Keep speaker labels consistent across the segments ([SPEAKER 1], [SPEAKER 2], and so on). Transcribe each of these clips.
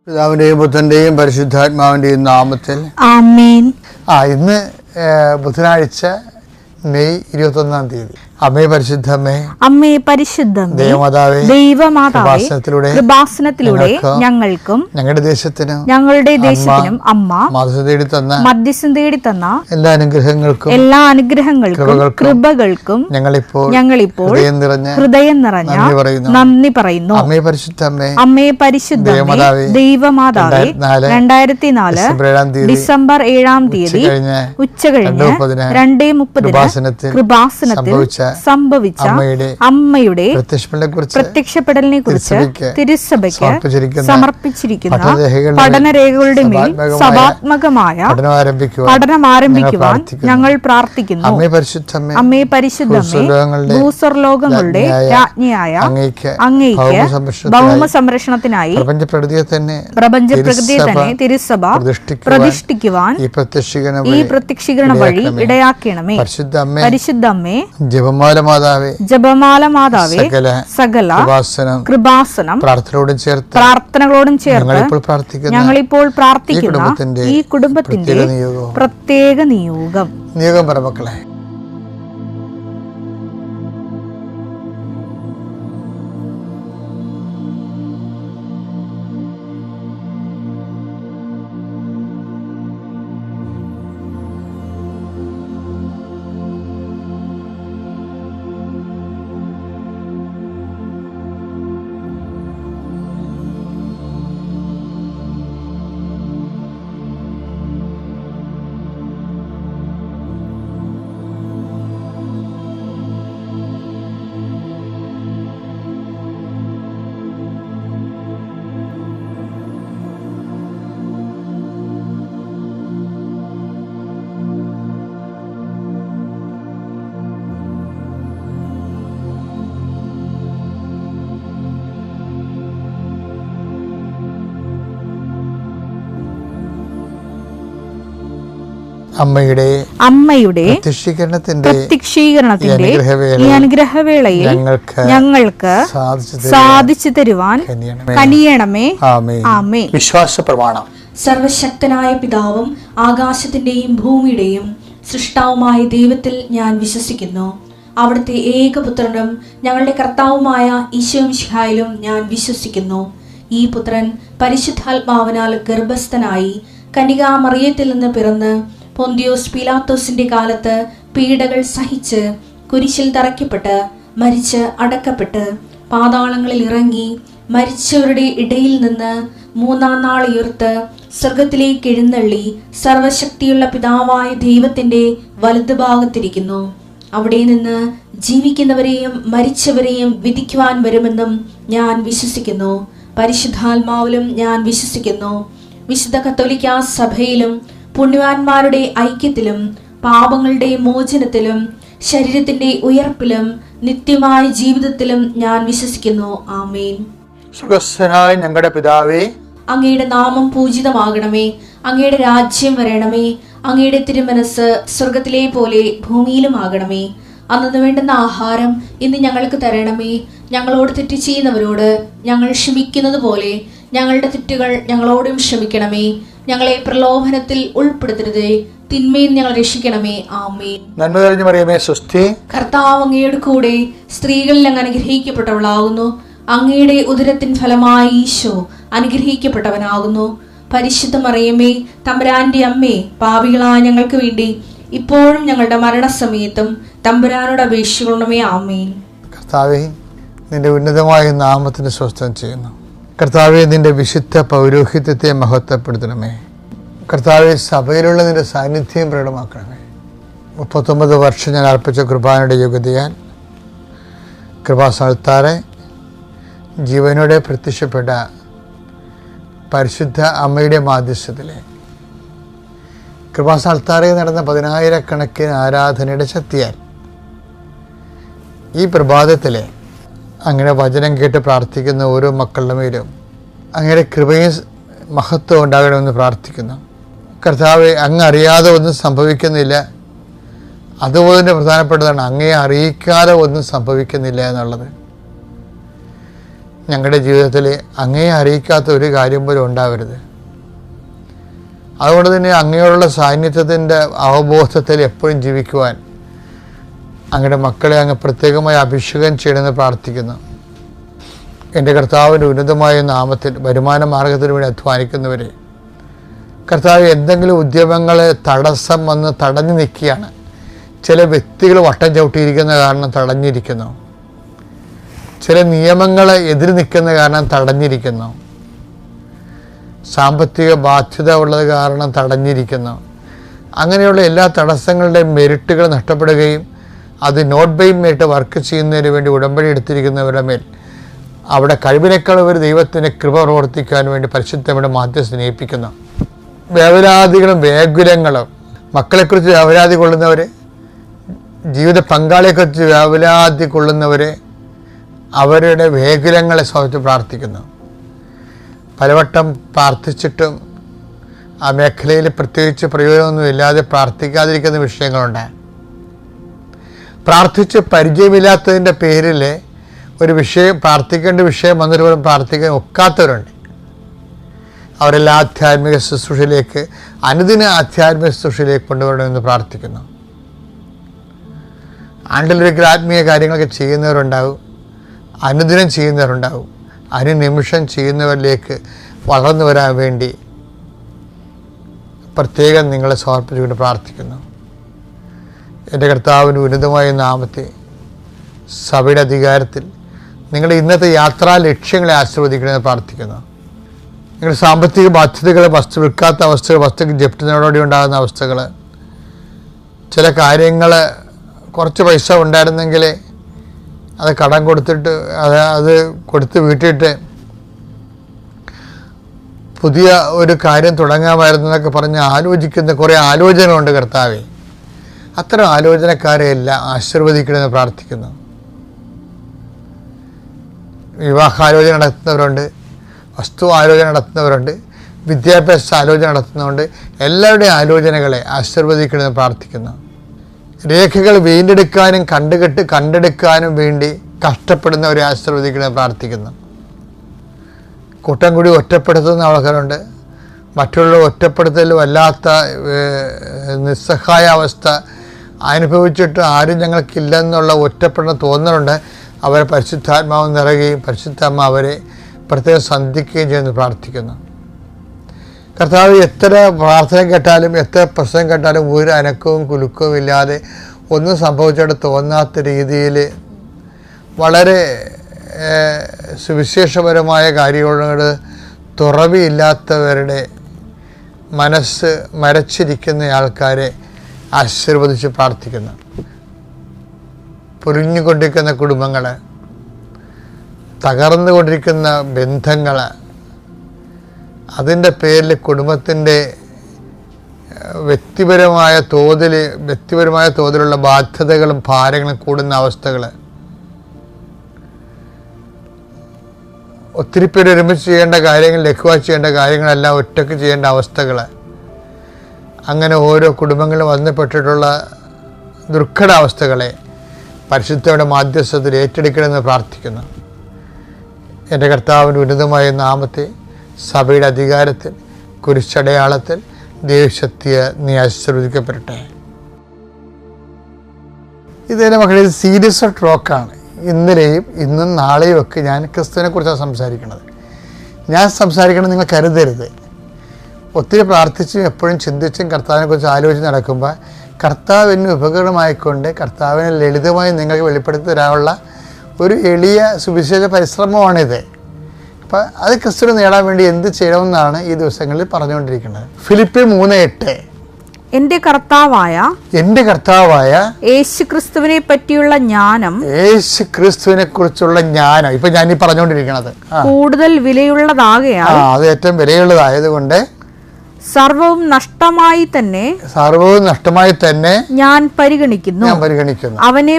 [SPEAKER 1] പിതാവിന്റെയും പുത്രന്റെയും പരിശുദ്ധാത്മാവിന്റെയും നാമത്തിൽ
[SPEAKER 2] ആമേൻ.
[SPEAKER 1] ഇന്ന് ബുധനാഴ്ച മെയ് 21-ാം തീയതി. അമ്മേ പരിശുദ്ധമ്മേ,
[SPEAKER 2] അമ്മേ പരിശുദ്ധമേ, ദൈവമാതാവേ, കൃപാസനത്തിലൂടെ ഞങ്ങൾക്കും ഞങ്ങളുടെ ദേശത്തിനും അമ്മ മധ്യസ്ഥം തേടി തന്ന എല്ലാ അനുഗ്രഹങ്ങൾക്കും കൃപകൾക്കും ഞങ്ങളിപ്പോൾ ഹൃദയം നിറഞ്ഞ നന്ദി പറയുന്നു.
[SPEAKER 1] അമ്മേ പരിശുദ്ധമ്മേ,
[SPEAKER 2] ദൈവമാതാവേ, 2004 ഡിസംബർ 7-ാം തീയതി ഉച്ചകഴിഞ്ഞ് 2:30 കൃപാസനത്തിൽ സംഭവിച്ച അമ്മയുടെ പ്രത്യക്ഷപ്പെടലിനെ കുറിച്ച് തിരുസഭയ്ക്ക് സമർപ്പിച്ചിരിക്കുന്ന പഠനരേഖകളുടെ മേൽ സഭാത്മകമായ പഠനം ആരംഭിക്കുവാൻ ഞങ്ങൾ പ്രാർത്ഥിക്കുന്നു. അമ്മേ പരിശുദ്ധമേ, ഭൂസ്വർലോകങ്ങളുടെ രാജ്ഞിയായ അങ്ങയ്ക്ക് ഭൗമ സംരക്ഷണത്തിനായി പ്രപഞ്ചപ്രകൃതിയെ തന്നെ തിരുസഭ പ്രതിഷ്ഠിക്കുവാൻ ഈ പ്രത്യക്ഷീകരണ വഴി ഇടയാക്കണമേ. പരിശുദ്ധമ്മേ,
[SPEAKER 1] ജപമാല മാതാവേ,
[SPEAKER 2] സകല കൃപാസനം പ്രാർത്ഥനകളോടും ചേർത്ത് ഞങ്ങളിപ്പോൾ പ്രാർത്ഥിക്കുന്ന ഈ കുടുംബത്തിന്റെ പ്രത്യേക നിയോഗം
[SPEAKER 1] പറമക്കളെ.
[SPEAKER 2] അമ്മയുടെ പ്രത്യക്ഷീകരണത്തിന്റെ ഈ അനുഗ്രഹവേളയിൽ ഞങ്ങൾക്ക് സാധിച്ചു തരുവാൻ കനിയണമേ. ആമേൻ.
[SPEAKER 1] വിശ്വാസ പ്രമാണം.
[SPEAKER 3] സർവശക്തനായ പിതാവും ആകാശത്തിന്റെയും ഭൂമിയുടെയും സൃഷ്ടാവുമായ ദൈവത്തിൽ ഞാൻ വിശ്വസിക്കുന്നു. അവിടുത്തെ ഏകപുത്രനും ഞങ്ങളുടെ കർത്താവുമായ ഈശോമിശിഹായിലും ഞാൻ വിശ്വസിക്കുന്നു. ഈ പുത്രൻ പരിശുദ്ധാത്മാവിനാൽ ഗർഭസ്ഥനായി കന്യകാമറിയത്തിൽ നിന്ന് പിറന്ന് പൊന്തിയോസ് പീലാത്തോസിന്റെ കാലത്ത് പീഡകൾ സഹിച്ച് കുരിശിൽ തറയ്ക്കപ്പെട്ട് മരിച്ച് അടക്കപ്പെട്ട് പാതാളങ്ങളിൽ ഇറങ്ങി മരിച്ചവരുടെ ഇടയിൽ നിന്ന് 3-ാം നാൾ ഉയർത്ത് സ്വർഗത്തിലേക്ക് എഴുന്നള്ളി സർവശക്തിയുള്ള പിതാവായ ദൈവത്തിന്റെ വലതുഭാഗത്തിരിക്കുന്നു. അവിടെ നിന്ന് ജീവിക്കുന്നവരെയും മരിച്ചവരെയും വിധിക്കുവാൻ വരുമെന്നും ഞാൻ വിശ്വസിക്കുന്നു. പരിശുദ്ധാത്മാവിലും ഞാൻ വിശ്വസിക്കുന്നു. വിശുദ്ധ കത്തോലിക്കാ സഭയിലും പുണ്യവാന്മാരുടെ ഐക്യത്തിലും പാപങ്ങളുടെ മോചനത്തിലും ശരീരത്തിന്റെ ഉയർപ്പിലും നിത്യമായ ജീവിതത്തിലും ഞാൻ വിശ്വസിക്കുന്നു. ആമേൻ.
[SPEAKER 1] സ്വർഗ്ഗസ്ഥനായ ഞങ്ങളുടെ പിതാവേ,
[SPEAKER 3] അങ്ങയുടെ നാമം പൂജിതമാകണമേ. അങ്ങയുടെ രാജ്യം വരണമേ. അങ്ങയുടെ തിരുമനസ് സ്വർഗത്തിലെ പോലെ ഭൂമിയിലും ആകണമേ. അന്നു വേണ്ടുന്ന ആഹാരം ഇന്ന് ഞങ്ങൾക്ക് തരണമേ. ഞങ്ങളോട് തെറ്റ് ചെയ്യുന്നവരോട് ഞങ്ങൾ ക്ഷമിക്കുന്നത് പോലെ ഞങ്ങളുടെ തെറ്റുകൾ ഞങ്ങളോടും ക്ഷമിക്കണമേ. ഞങ്ങളെ പ്രലോഭനത്തിൽ ഉൾപ്പെടുത്തരുതേ, തിന്മയിൽ ഞങ്ങൾ രക്ഷിക്കണമേ. ആമേൻ.
[SPEAKER 1] നന്മ നിറഞ്ഞ മറിയമേ, സ്വസ്തി.
[SPEAKER 3] കർത്താവ് അങ്ങയുടെ കൂടെ സ്ത്രീകളിൽ അങ്ങ് അനുഗ്രഹിക്കപ്പെട്ടവളാകുന്നു. അങ്ങയുടെ ഉദരത്തിൻ ഫലമായി ഈശോ അനുഗ്രഹിക്കപ്പെട്ടവനാകുന്നു. പരിശുദ്ധ മറിയമേ, തമ്പുരാന്റെ അമ്മേ, പാപികളായ ഞങ്ങൾക്ക് വേണ്ടി ഇപ്പോഴും ഞങ്ങളുടെ മരണസമയത്തും തമ്പുരാനോട് അപേക്ഷിക്കണമേ. ആമേൻ.
[SPEAKER 1] കർത്താവേ, നിന്റെ ഉന്നതമായ നാമത്തിന് സ്വസ്ഥം ചെയ്യുന്നു. കർത്താവെ, നിന്റെ വിശുദ്ധ പൗരോഹിത്യത്തെ മഹത്വപ്പെടുത്തണമേ. കർത്താവെ, സഭയിലുള്ള നിന്റെ സാന്നിധ്യം പ്രകടമാക്കണമേ. 39 വർഷം ഞാൻ അർപ്പിച്ച കൃപാനയുടെ യോഗ്യതയാൽ കൃപാസ്ഥാനത്താറെ ജീവനോടെ പ്രത്യക്ഷപ്പെട്ട പരിശുദ്ധ അമ്മയുടെ മാധ്യസ്ഥത്തിലെ കൃപാസ്ഥാനത്താറെ നടന്ന 10,000-കണക്കിന് ആരാധനയുടെ ശക്തിയാൽ ഈ പ്രഭാതത്തിലെ അങ്ങനെ വചനം കേട്ട് പ്രാർത്ഥിക്കുന്ന ഓരോ മക്കളുടെ മേലും അങ്ങയുടെ കൃപയും മഹത്വം ഉണ്ടാകണമെന്ന് പ്രാർത്ഥിക്കുന്നു. കർത്താവെ, അങ്ങ് അറിയാതെ ഒന്നും സംഭവിക്കുന്നില്ല. അതുപോലെ തന്നെ പ്രധാനപ്പെട്ടതാണ്, അങ്ങയെ അറിയിക്കാതെ ഒന്നും സംഭവിക്കുന്നില്ല എന്നുള്ളത്. ഞങ്ങളുടെ ജീവിതത്തിൽ അങ്ങയെ അറിയിക്കാത്ത ഒരു കാര്യം പോലും ഉണ്ടാവരുത്. അതുകൊണ്ട് തന്നെ അങ്ങയോടുള്ള സാന്നിധ്യത്തിൻ്റെ അവബോധത്തിൽ എപ്പോഴും ജീവിക്കുവാൻ അങ്ങയുടെ മക്കളെ അങ്ങ് പ്രത്യേകമായി അഭിഷേകം ചെയ്യണമെന്ന് പ്രാർത്ഥിക്കുന്നു. എൻ്റെ കർത്താവിൻ്റെ ഉന്നതമായ നാമത്തിൽ വരുമാന മാർഗത്തിന് വേണ്ടി അധ്വാനിക്കുന്നവരെ കർത്താവ് എന്തെങ്കിലും ഉദ്യമങ്ങളെ തടസ്സം വന്ന് തടഞ്ഞു നിൽക്കുകയാണ്. ചില വ്യക്തികൾ വട്ടം ചവിട്ടിയിരിക്കുന്ന കാരണം തടഞ്ഞിരിക്കുന്നു. ചില നിയമങ്ങളെ എതിര് നിൽക്കുന്ന കാരണം തടഞ്ഞിരിക്കുന്നു. സാമ്പത്തിക ബാധ്യത ഉള്ളത് കാരണം തടഞ്ഞിരിക്കുന്നു. അങ്ങനെയുള്ള എല്ലാ തടസ്സങ്ങളുടെയും മെരിറ്റുകൾ നഷ്ടപ്പെടുകയും അത് നോട്ട് ബൈ മെരിറ്റ് വർക്ക് ചെയ്യുന്നതിന് വേണ്ടി ഉടമ്പടി എടുത്തിരിക്കുന്നവരുടെ മേൽ അവിടെ കഴിവിനേക്കാൾ ഒരു ദൈവത്തിൻ്റെ കൃപ പ്രവർത്തിക്കാൻ വേണ്ടി പരിശുദ്ധയുടെ മാധ്യം സ്നേഹിപ്പിക്കുന്നു. വേവലാതികളും വേകുലങ്ങളും മക്കളെക്കുറിച്ച് വേവലാതി കൊള്ളുന്നവർ, ജീവിത പങ്കാളിയെക്കുറിച്ച് വേവലാതി കൊള്ളുന്നവർ അവരുടെ വേകുലങ്ങളെ സമയത്ത് പ്രാർത്ഥിക്കുന്നു. പലവട്ടം പ്രാർത്ഥിച്ചിട്ടും ആ മേഖലയിൽ പ്രത്യേകിച്ച് പ്രയോജനമൊന്നും ഇല്ലാതെ പ്രാർത്ഥിക്കാതിരിക്കുന്ന വിഷയങ്ങളുണ്ട്. പ്രാർത്ഥിച്ച് പരിചയമില്ലാത്തതിൻ്റെ പേരിൽ ഒരു വിഷയം പ്രാർത്ഥിക്കേണ്ട വിഷയം വന്നിട്ട് പോലും പ്രാർത്ഥിക്കാൻ ഒക്കാത്തവരുണ്ട്. അവരെല്ലാം ആധ്യാത്മിക ശുശ്രൂഷയിലേക്ക് അനുദിന ആധ്യാത്മിക ശുശ്രൂഷയിലേക്ക് കൊണ്ടുവരണമെന്ന് പ്രാർത്ഥിക്കുന്നു. ആണ്ടിലൊരിക്കൽ ആത്മീയ കാര്യങ്ങളൊക്കെ ചെയ്യുന്നവരുണ്ടാവും, അനുദിനം ചെയ്യുന്നവരുണ്ടാവും. അനുനിമിഷം ചെയ്യുന്നവരിലേക്ക് വളർന്നു വരാൻ വേണ്ടി പ്രത്യേകം നിങ്ങളെ സമർപ്പിച്ചുകൊണ്ട് പ്രാർത്ഥിക്കുന്നു. എൻ്റെ കർത്താവിൻ്റെ ഉന്നതമായ നാമത്തെ സഭയുടെ അധികാരത്തിൽ നിങ്ങളുടെ ഇന്നത്തെ യാത്രാ ലക്ഷ്യങ്ങളെ ആശീർവദിക്കണമെന്ന് പ്രാർത്ഥിക്കുന്നു. നിങ്ങളുടെ സാമ്പത്തിക ബാധ്യതകൾ, വസ്തു വിൽക്കാത്ത അവസ്ഥകൾ, വസ്തുക്ക് ജപ്തി നടപടി ഉണ്ടാകുന്ന അവസ്ഥകൾ, ചില കാര്യങ്ങൾ കുറച്ച് പൈസ ഉണ്ടായിരുന്നെങ്കിൽ അത് കടം കൊടുത്തിട്ട് അത് കൊടുത്ത് വീട്ടിയിട്ട് പുതിയ ഒരു കാര്യം തുടങ്ങാമായിരുന്നു എന്നൊക്കെ പറഞ്ഞ് ആലോചിക്കുന്ന കുറേ ആലോചനകളുണ്ട് കർത്താവേ. അത്തരം ആലോചനക്കാരെ എല്ലാം ആശീർവദിക്കണമെന്ന് പ്രാർത്ഥിക്കുന്നു. വിവാഹാലോചന നടത്തുന്നവരുണ്ട്, വസ്തു ആലോചന നടത്തുന്നവരുണ്ട്, വിദ്യാഭ്യാസ ആലോചന നടത്തുന്നവരുണ്ട്. എല്ലാവരുടെയും ആലോചനകളെ ആശീർവദിക്കണമെന്ന് പ്രാർത്ഥിക്കുന്നു. രേഖകൾ വീണ്ടെടുക്കാനും കണ്ടെടുക്കാനും വേണ്ടി കഷ്ടപ്പെടുന്നവരെ ആശീർവദിക്കണമെന്ന് പ്രാർത്ഥിക്കുന്നു. കൂട്ടം കൂടി ഒറ്റപ്പെടുത്തുന്ന ആൾക്കാരുണ്ട്. മറ്റുള്ള ഒറ്റപ്പെടുത്തൽ വല്ലാത്ത നിസ്സഹായ അവസ്ഥ അനുഭവിച്ചിട്ട് ആരും ഞങ്ങൾക്കില്ലെന്നുള്ള ഒറ്റപ്പെടുന്ന തോന്നലുണ്ട്. അവരെ പരിശുദ്ധാത്മാവ് നിറയുകയും പരിശുദ്ധാത്മ അവരെ പ്രത്യേകം സന്ധിക്കുകയും ചെയ്യുന്നു പ്രാർത്ഥിക്കുന്നു. കർത്താവ് എത്ര പ്രാർത്ഥന കേട്ടാലും എത്ര പ്രശ്നം കേട്ടാലും ഒരു അനക്കവും കുലുക്കവും ഇല്ലാതെ ഒന്നും സംഭവിച്ചിട്ട് തോന്നാത്ത രീതിയിൽ വളരെ സുവിശേഷപരമായ കാര്യങ്ങളോട് തുറവിയില്ലാത്തവരുടെ മനസ്സ് മരച്ചിരിക്കുന്ന ആൾക്കാരെ ആശീർവദിച്ച് പ്രാർത്ഥിക്കുന്നു. പൊരിഞ്ഞുകൊണ്ടിരിക്കുന്ന കുടുംബങ്ങൾ, തകർന്നുകൊണ്ടിരിക്കുന്ന ബന്ധങ്ങൾ, അതിൻ്റെ പേരിൽ കുടുംബത്തിൻ്റെ വ്യക്തിപരമായ തോതിലുള്ള ബാധ്യതകളും ഭാരങ്ങളും കൂടുന്ന അവസ്ഥകൾ, ഒത്തിരി പേര് ഒരുമിച്ച് ചെയ്യേണ്ട കാര്യങ്ങൾ ലഘുവായി ചെയ്യേണ്ട കാര്യങ്ങളെല്ലാം ഒറ്റയ്ക്ക് ചെയ്യേണ്ട അവസ്ഥകൾ, അങ്ങനെ ഓരോ കുടുംബങ്ങളും വന്നപ്പെട്ടിട്ടുള്ള ദുർഘടാവസ്ഥകളെ പരിശുദ്ധയുടെ മാധ്യസ്ഥത്തിൽ ഏറ്റെടുക്കണമെന്ന് പ്രാർത്ഥിക്കുന്നു. എൻ്റെ കർത്താവിൻ്റെ ഉന്നതമായ നാമത്തെ സഭയുടെ അധികാരത്തിൽ കുരിശടയാളത്തിൽ ദൈവശക്തിയെ നീ ആശീർവദിക്കപ്പെടട്ടെ. ഇതേ മക്കളെ സീരിയസ് ടോക്കാണ്. ഇന്നലെയും ഇന്നും നാളെയും ഒക്കെ ഞാൻ ക്രിസ്തുവിനെ കുറിച്ചാണ് സംസാരിക്കുന്നത്. ഞാൻ സംസാരിക്കണം നിങ്ങൾ കരുതരുത്. ഒത്തിരി പ്രാർത്ഥിച്ചും എപ്പോഴും ചിന്തിച്ചും കർത്താവിനെ കുറിച്ച് ആലോചിച്ച് നടക്കുമ്പോൾ കർത്താവിന് ഉപകരണമായിക്കൊണ്ട് കർത്താവിനെ ലളിതമായി നിങ്ങൾക്ക് വെളിപ്പെടുത്തി തരാനുള്ള ഒരു എളിയ സുവിശേഷ പരിശ്രമമാണിത്. അപ്പം അത് ക്രിസ്തുവിനെ നേടാൻ വേണ്ടി എന്ത് ചെയ്യണമെന്നാണ് ഈ ദിവസങ്ങളിൽ പറഞ്ഞുകൊണ്ടിരിക്കുന്നത്. ഫിലിപ്പിയർ 3:8
[SPEAKER 2] എന്റെ കർത്താവായ യേശുക്രിസ്തുവിനെ പറ്റിയുള്ള ജ്ഞാനം,
[SPEAKER 1] യേശുക്രിസ്തുവിനെ കുറിച്ചുള്ള ജ്ഞാനം ഇപ്പൊ ഞാൻ ഈ പറഞ്ഞുകൊണ്ടിരിക്കുന്നത്
[SPEAKER 2] കൂടുതൽ വിലയുള്ളതാകയാൽ
[SPEAKER 1] അത് ഏറ്റവും വിലയുള്ളതായതുകൊണ്ട്
[SPEAKER 2] സർവവും നഷ്ടമായി തന്നെ ഞാൻ പരിഗണിക്കുന്നു. അവനെ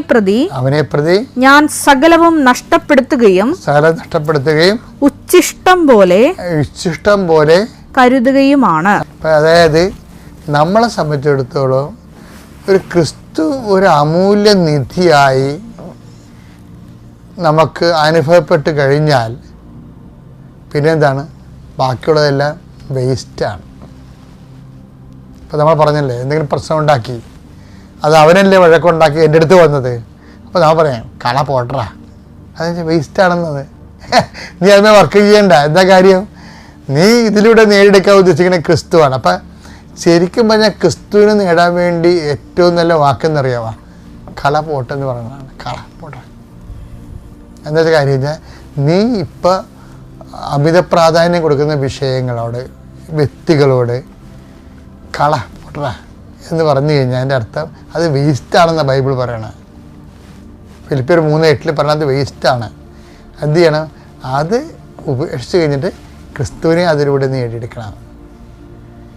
[SPEAKER 2] പ്രതി ഞാൻ സകലവും നഷ്ടപ്പെടുത്തുകയും ഉച്ഛിഷ്ടം പോലെ കരുതുകയുമാണ്.
[SPEAKER 1] അതായത് നമ്മളെ സംബന്ധിച്ചിടത്തോളം ഒരു ക്രിസ്തു ഒരു അമൂല്യ നിധിയായി നമുക്ക് അനുഭവപ്പെട്ട് കഴിഞ്ഞാൽ പിന്നെ എന്താണ്, ബാക്കിയുള്ളതെല്ലാം വേസ്റ്റാണ്. ഇപ്പോൾ നമ്മൾ പറഞ്ഞല്ലേ, എന്തെങ്കിലും പ്രശ്നം ഉണ്ടാക്കി അത് അവനല്ലേ വഴക്കുണ്ടാക്കി എൻ്റെ അടുത്ത് വന്നത്, അപ്പോൾ നമ്മൾ പറയാം കള പോട്ടറാ, അതെന്ന് വേസ്റ്റാണെന്നത്. നീ അതിനെ വർക്ക് ചെയ്യേണ്ട. എന്താ കാര്യം, നീ ഇതിലൂടെ നേടിയെടുക്കാൻ ഉദ്ദേശിക്കുന്ന ക്രിസ്തുവാണ്. അപ്പം ശരിക്കും പറഞ്ഞാൽ ക്രിസ്തുവിനെ നേടാൻ വേണ്ടി ഏറ്റവും നല്ല വാക്കെന്നറിയാവാ, കള പോട്ടെന്ന് പറയുന്നതാണ്. കള പോട്ട എന്താ വെച്ചാൽ കാര്യം വെച്ചാൽ, നീ ഇപ്പം അമിത പ്രാധാന്യം കൊടുക്കുന്ന വിഷയങ്ങളോട്, വ്യക്തികളോട് കള പോട്ട എന്ന് പറഞ്ഞു കഴിഞ്ഞാൽ അതിൻ്റെ അർത്ഥം അത് വേസ്റ്റാണെന്നാണ് ബൈബിൾ പറയണത്. ഫിലിപ്പിയർ 3:8 പറഞ്ഞത് വേസ്റ്റാണ്. എന്ത് ചെയ്യണം, അത് ഉപേക്ഷിച്ച് കഴിഞ്ഞിട്ട് ക്രിസ്തുവിനെ അതിലൂടെ നേടിയെടുക്കണം.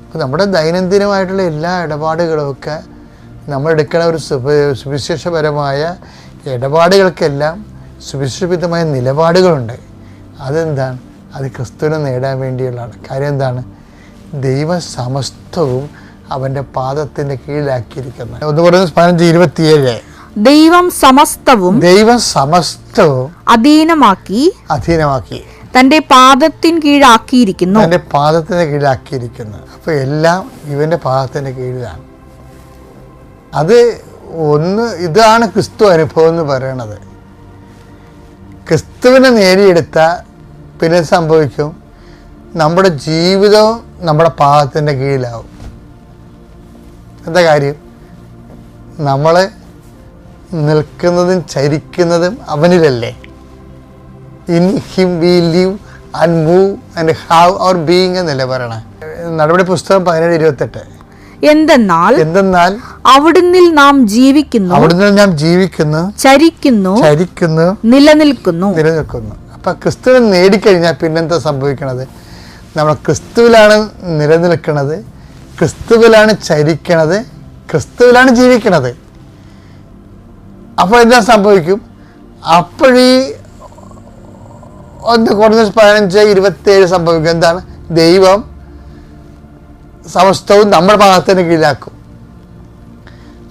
[SPEAKER 1] അപ്പോൾ നമ്മുടെ ദൈനംദിനമായിട്ടുള്ള എല്ലാ ഇടപാടുകളുമൊക്കെ നമ്മൾ എടുക്കുന്ന ഒരു സുവിശേഷപരമായ ഇടപാടുകൾക്കെല്ലാം സുവിശേഷവിധമായ നിലപാടുകളുണ്ട്. അതെന്താണ്, അത് ക്രിസ്തുവിനെ നേടാൻ വേണ്ടിയുള്ളതാണ്. കാര്യം എന്താണ്, ദൈവ സമസ്തവും അവൻ്റെ പാദത്തിൻ്റെ കീഴിലാക്കിയിരിക്കുന്നത്. ഒന്ന് പറയുന്നത് 15:27,
[SPEAKER 2] ദൈവം സമസ്തവും അധീനമാക്കി തന്റെ പാദത്തിന് കീഴാക്കിയിരിക്കുന്നു.
[SPEAKER 1] അപ്പോൾ എല്ലാം ഇവൻ്റെ പാദത്തിൻ്റെ കീഴിലാണ്. അത് ഇതാണ് ക്രിസ്തു അനുഭവം എന്ന് പറയണത്. ക്രിസ്തുവിനെ നേടിയെടുത്ത പിന്നെ സംഭവിക്കും, നമ്മുടെ ജീവിതവും നമ്മുടെ പാദത്തിൻ്റെ കീഴിലാവും. എന്താ കാര്യം, നമ്മൾ നിൽക്കുന്നതും ചരിക്കുന്നതും അവനിലല്ലേ. In him we live and move and have our being എന്നല്ലേ പറയണേ. നടപടി പുസ്തകം 17:28.
[SPEAKER 2] എന്തെന്നാൽ അവിടുന്ന് നാം ജീവിക്കുന്നു, ചരിക്കുന്നു, നിലനിൽക്കുന്നു.
[SPEAKER 1] അപ്പൊ ക്രിസ്തുവിനെ നേടിക്കഴിഞ്ഞാൽ പിന്നെന്താ സംഭവിക്കണത്, നമ്മൾ ക്രിസ്തുവിലാണ് നിലനിൽക്കുന്നത്, ക്രിസ്തുവിലാണ് ചരിക്കണത്, ക്രിസ്തുവിലാണ് ജീവിക്കണത്. അപ്പോൾ എന്താ സംഭവിക്കും, അപ്പോഴീ 1 Corinthians 15:27 സംഭവിക്കും. എന്താണ്, ദൈവം സമസ്തവും നമ്മുടെ പാദത്തിന് കീഴിലാക്കും.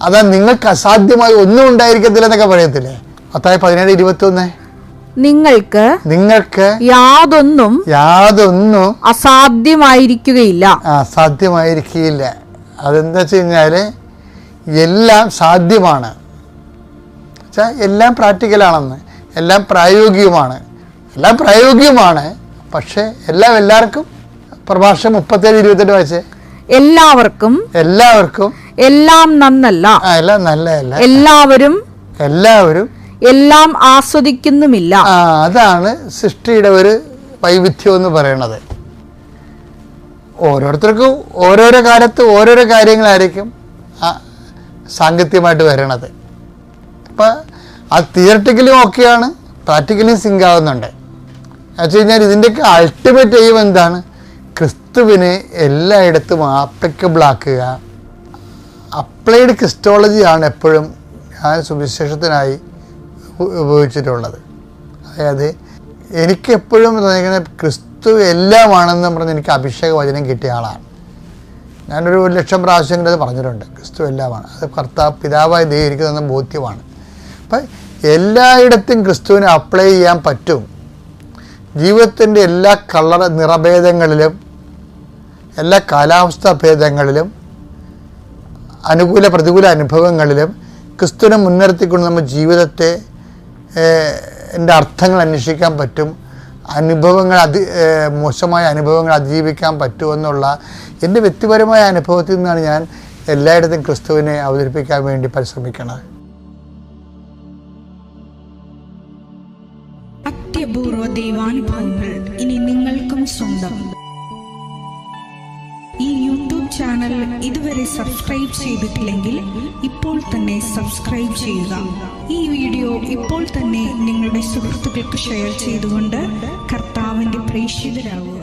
[SPEAKER 1] അതാ നിങ്ങൾക്ക് അസാധ്യമായി ഒന്നും ഉണ്ടായിരിക്കത്തില്ല എന്നൊക്കെ പറയത്തില്ലേ, മത്തായി 17:21. നിങ്ങൾക്ക്
[SPEAKER 2] യാതൊന്നും അസാധ്യമായിരിക്കുകയില്ല.
[SPEAKER 1] അതെന്താ വെച്ച് കഴിഞ്ഞാല് എല്ലാം സാധ്യമാണ്, എല്ലാം പ്രാക്ടിക്കലാണെന്ന്, എല്ലാം പ്രായോഗികമാണ്. പക്ഷെ എല്ലാവർക്കും, പ്രഭാഷണം 37:28 വായിച്ചേ,
[SPEAKER 2] എല്ലാവർക്കും എല്ലാം നന്നല്ല,
[SPEAKER 1] എല്ലാം നല്ലതല്ല,
[SPEAKER 2] എല്ലാവരും എല്ലാം ആസ്വദിക്കുന്നുമില്ല.
[SPEAKER 1] അതാണ് സൃഷ്ടിയുടെ ഒരു വൈവിധ്യം എന്ന് പറയണത്. ഓരോരുത്തർക്കും ഓരോരോ കാലത്ത് ഓരോരോ കാര്യങ്ങളായിരിക്കും സാങ്കത്യമായിട്ട് വരണത്. അപ്പം അത് തിയററ്റിക്കലും ഓക്കെയാണ്, പ്രാക്ടിക്കലും സിങ്ക് ആവുന്നുണ്ട്. എന്ന് വെച്ച് കഴിഞ്ഞാൽ ഇതിൻ്റെയൊക്കെ അൾട്ടിമേറ്റ് എയിം എന്താണ്, ക്രിസ്തുവിനെ എല്ലായിടത്തും ആപ്ലിക്കബിൾ ആക്കുക. അപ്ലൈഡ് ക്രിസ്റ്റോളജിയാണ് എപ്പോഴും ഞാൻ സുവിശേഷത്തിനായി ഉപയോഗിച്ചിട്ടുള്ളത്. അതായത് എനിക്കെപ്പോഴും തോന്നിക്കുന്നത് ക്രിസ്തു എല്ലാമാണെന്ന് പറഞ്ഞ് എനിക്ക് അഭിഷേക വചനം കിട്ടിയ ആളാണ്. ഞാനൊരു 1,00,000 പ്രാവശ്യം അത് പറഞ്ഞിട്ടുണ്ട്, ക്രിസ്തു എല്ലാമാണ്. അത് കർത്താവ് പിതാവായി ദൈവം എനിക്ക് തന്ന ബോധ്യമാണ്. അപ്പം എല്ലായിടത്തും ക്രിസ്തുവിനെ അപ്ലൈ ചെയ്യാൻ പറ്റും. ജീവിതത്തിൻ്റെ എല്ലാ നിറഭേദങ്ങളിലും, എല്ലാ കാലാവസ്ഥാ ഭേദങ്ങളിലും, അനുകൂല പ്രതികൂല അനുഭവങ്ങളിലും ക്രിസ്തുവിനെ മുൻനിർത്തിക്കൊണ്ട് നമ്മൾ ജീവിതത്തെ അർത്ഥങ്ങൾ അന്വേഷിക്കാൻ പറ്റും. മോശമായ അനുഭവങ്ങൾ അതിജീവിക്കാൻ പറ്റുമെന്നുള്ള എൻ്റെ വ്യക്തിപരമായ അനുഭവത്തിൽ നിന്നാണ് ഞാൻ എല്ലായിടത്തും ക്രിസ്തുവിനെ അവതരിപ്പിക്കാൻ വേണ്ടി പരിശ്രമിക്കുന്നത്.
[SPEAKER 4] അത്യപൂർവ ദൈവാനുഭവങ്ങൾ ഇനി നിങ്ങൾക്കും സ്വന്തം. ഈ യൂട്യൂബ് ചാനൽ ഇതുവരെ സബ്സ്ക്രൈബ് ചെയ്തിട്ടില്ലെങ്കിൽ ഇപ്പോൾ തന്നെ സബ്സ്ക്രൈബ് ചെയ്യുക. ഈ വീഡിയോ ഇപ്പോൾ തന്നെ നിങ്ങളുടെ സുഹൃത്തുക്കൾക്ക് ഷെയർ ചെയ്തുകൊണ്ട് കർത്താവിൻ്റെ പ്രേക്ഷിതരാകുക.